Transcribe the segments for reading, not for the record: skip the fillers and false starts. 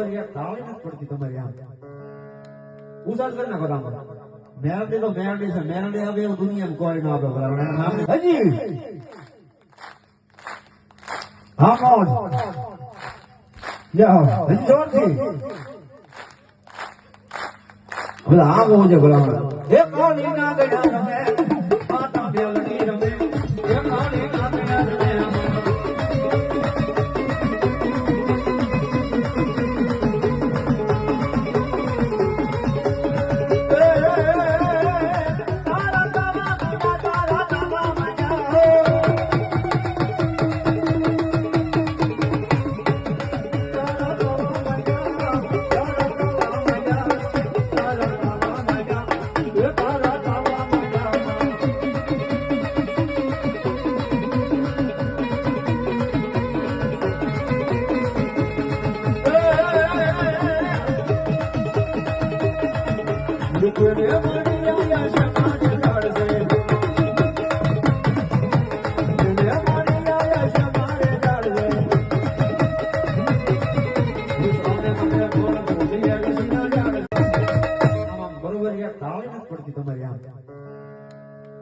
બરોબર યાર તાળી નથી પડતી તમારી આમ ઉસાદ કરી નાખો આમ મેરડી તો મેરડી છે મેરડી હવે એવું દુનિયામાં કોઈ ના આપે બરાબર નામ હજી હા મોજ યા હજી જોરથી હવે આ બહુ છે બરાબર એ કોની ના ગયા રમે માતા બેલડી રમે એ કોની ના ગયા રમે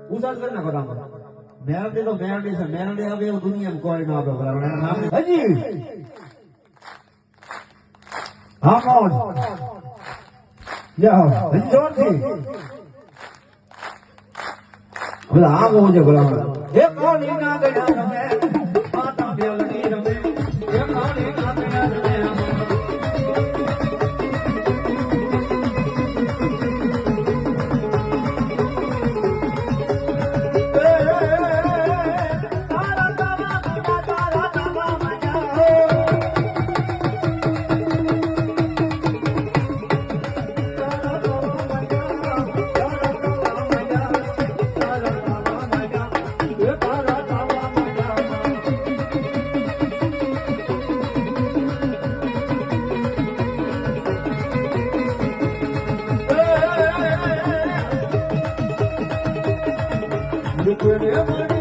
ઉસાદ કરી નાખો આમ મેરડી તો મેરડી છે મેરડી હવે એવું દુનિયામાં કોઈ ના આપે બરાબર નામ હજી હા મોજ યા હજી જોરથી હવે આ બહુ છે બરાબર એ કોની ના ગયા રમે માતા બેલડી રમે એ કોની ના ગયા રમે Look where